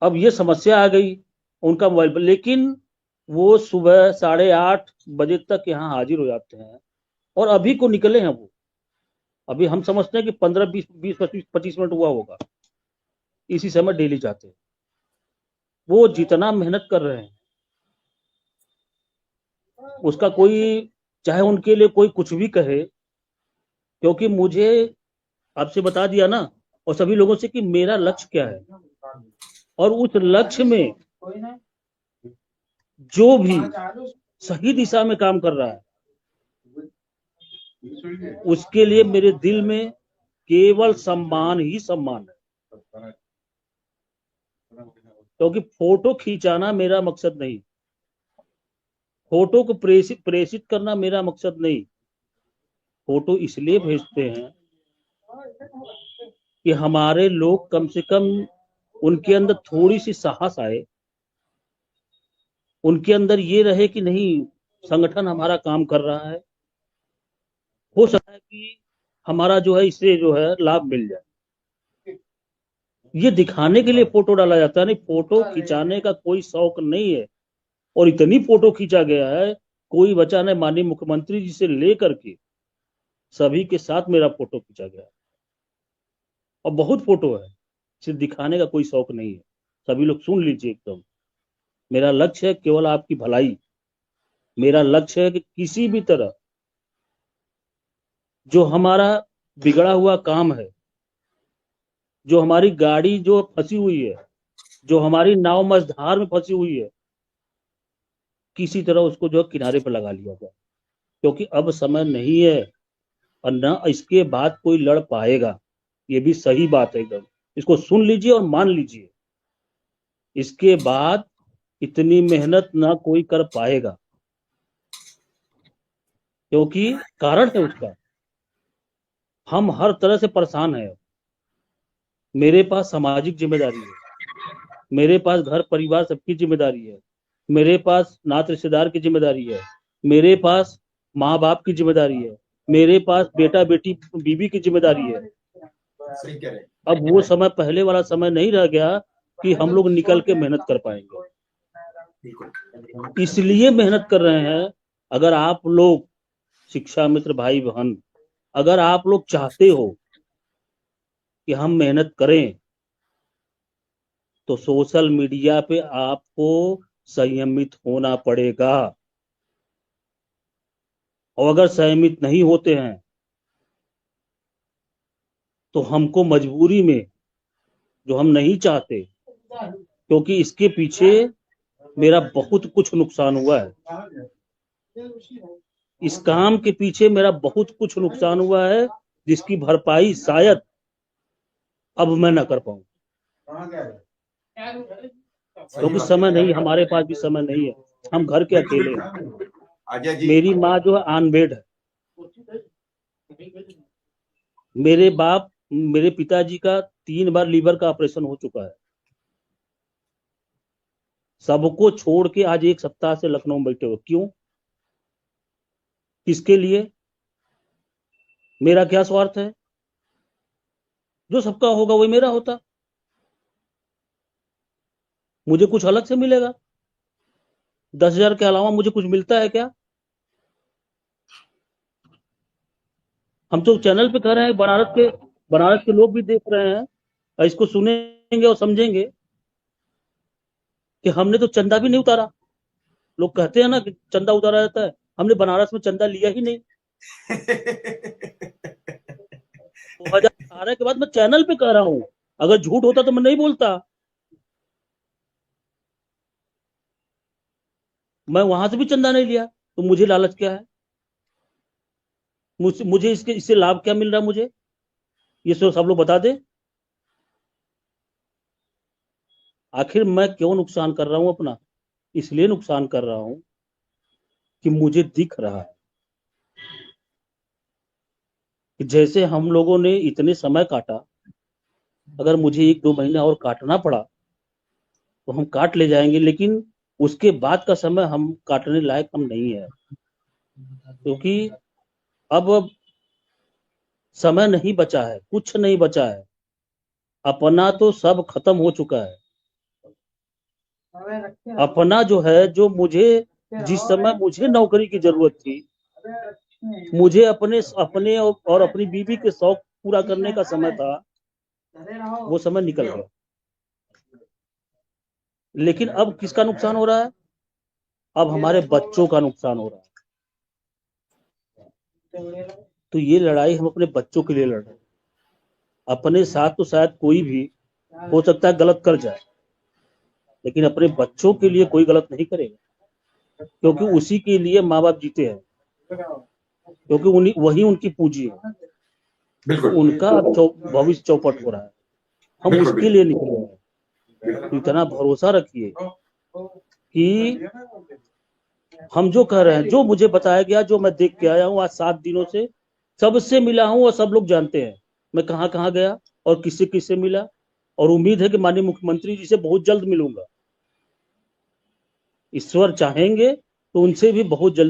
अब ये समस्या आ गई उनका मोबाइल पर, लेकिन वो सुबह 8:30 बजे तक यहाँ हाजिर हो जाते हैं और अभी को निकले हैं वो। अभी हम समझते हैं कि 15 20 20 25 25 मिनट हुआ होगा, इसी समय डेली जाते हैं। वो जितना मेहनत कर रहे हैं उसका कोई, चाहे उनके लिए कोई कुछ भी कहे, क्योंकि मुझे आपसे बता दिया ना, और सभी लोगों से, कि मेरा लक्ष्य क्या है। और उस लक्ष्य में जो भी सही दिशा में काम कर रहा है, उसके लिए मेरे दिल में केवल सम्मान ही सम्मान है। क्योंकि फोटो खींचाना मेरा मकसद नहीं, फोटो को प्रेषित प्रेषित करना मेरा मकसद नहीं। फोटो इसलिए भेजते हैं कि हमारे लोग कम से कम, उनके अंदर थोड़ी सी साहस आए, उनके अंदर ये रहे कि नहीं, संगठन हमारा काम कर रहा है, हो सकता है कि हमारा जो है इससे जो है लाभ मिल जाए। ये दिखाने के लिए फोटो डाला जाता है, नहीं फोटो खिंचाने का कोई शौक नहीं है। और इतनी फोटो खींचा गया है, कोई बचा नहीं, माननीय मुख्यमंत्री जी से लेकर के सभी के साथ मेरा फोटो खींचा गया है। और बहुत फोटो है, सिर्फ दिखाने का कोई शौक नहीं है। सभी लोग सुन लीजिए एकदम, मेरा लक्ष्य है केवल आपकी भलाई। मेरा लक्ष्य है कि किसी भी तरह जो हमारा बिगड़ा हुआ काम है, जो हमारी गाड़ी जो फंसी हुई है, जो हमारी नाव मझधार में फंसी हुई है, किसी तरह उसको जो किनारे पर लगा लिया जाए। क्योंकि अब समय नहीं है, और न इसके बाद कोई लड़ पाएगा। ये भी सही बात है एकदम, इसको सुन लीजिए और मान लीजिए। इसके बाद इतनी मेहनत ना कोई कर पाएगा, क्योंकि कारण है उसका, हम हर तरह से परेशान हैं। मेरे पास सामाजिक जिम्मेदारी है, मेरे पास घर परिवार सबकी जिम्मेदारी है, मेरे पास नात रिश्तेदार की जिम्मेदारी है, मेरे पास माँ बाप की जिम्मेदारी है, मेरे पास बेटा बेटी बीवी की जिम्मेदारी है। सही कह रहे हैं। अब वो समय पहले वाला समय नहीं रह गया कि हम लोग निकल के मेहनत कर पाएंगे। बिल्कुल। इसलिए मेहनत कर रहे हैं। अगर आप लोग शिक्षा मित्र भाई बहन, अगर आप लोग चाहते हो कि हम मेहनत करें, तो सोशल मीडिया पे आपको संयमित होना पड़ेगा। और अगर संयमित नहीं होते हैं तो हमको मजबूरी में, जो हम नहीं चाहते, क्योंकि इसके पीछे मेरा बहुत कुछ नुकसान हुआ है, इस काम के पीछे मेरा बहुत कुछ नुकसान हुआ है, जिसकी भरपाई शायद अब मैं ना कर पाऊं। सही क्योंकि बात समय है। नहीं, हमारे पास भी समय नहीं है, हम घर के बिल्कुल अकेले हैं। बिल्कुल। अजय जी। मेरी माँ जो है ऑन बेड है, मेरे बाप, मेरे पिताजी का 3 बार लीवर का ऑपरेशन हो चुका है। सबको छोड़ के आज 1 सप्ताह से लखनऊ में बैठे हो, क्यों, किसके लिए, मेरा क्या स्वार्थ है। जो सबका होगा वही मेरा होता, मुझे कुछ अलग से मिलेगा? 10,000 के अलावा मुझे कुछ मिलता है क्या? हम तो चैनल पे कह रहे हैं, बनारस के लोग भी देख रहे हैं और इसको सुनेंगे और समझेंगे कि हमने तो चंदा भी नहीं उतारा। लोग कहते हैं ना कि चंदा उतारा जाता है, हमने बनारस में चंदा लिया ही नहीं। 2018 के बाद मैं चैनल पे कह रहा हूं, अगर झूठ होता तो मैं नहीं बोलता। मैं वहां से भी चंदा नहीं लिया, तो मुझे लालच क्या है? मुझे इसके इससे लाभ क्या मिल रहा है मुझे? ये सब लोग बता दे। आखिर मैं क्यों नुकसान कर रहा हूं अपना? इसलिए नुकसान कर रहा हूं कि मुझे दिख रहा है कि जैसे हम लोगों ने इतने समय काटा, अगर मुझे 1 2 महीने और काटना पड़ा तो हम काट ले जाएंगे, लेकिन उसके बाद का समय हम काटने लायक हम नहीं है। क्योंकि अब समय नहीं बचा है, कुछ नहीं बचा है, अपना तो सब खत्म हो चुका है। अपना जो है, जो मुझे जिस समय मुझे नौकरी की जरूरत थी, मुझे अपने अपने और अपनी बीवी के शौक पूरा करने का समय था, वो समय निकल गया। लेकिन अब किसका नुकसान हो रहा है? अब हमारे बच्चों का नुकसान हो रहा है। तो ये लड़ाई हम अपने बच्चों के लिए लड़ रहे हैं। अपने साथ तो शायद कोई भी हो सकता है गलत कर जाए, लेकिन अपने बच्चों के लिए कोई गलत नहीं करेगा, क्योंकि उसी के लिए माँ बाप जीते हैं, क्योंकि उन्हीं वही उनकी पूंजी है। बिल्कुल उनका भविष्य चौपट हो रहा है, हम बिल्कुल उसके लिए निकले हैं। तो इतना भरोसा रखिए कि हम जो कह रहे हैं, जो मुझे बताया गया, जो मैं देख के आया हूँ आज 7 दिनों से, सबसे मिला हूँ और सब लोग जानते हैं मैं कहाँ कहाँ गया और किससे किससे मिला। और उम्मीद है कि माननीय मुख्यमंत्री जी से बहुत जल्द मिलूंगा। ईश्वर चाहेंगे तो उनसे भी बहुत जल्द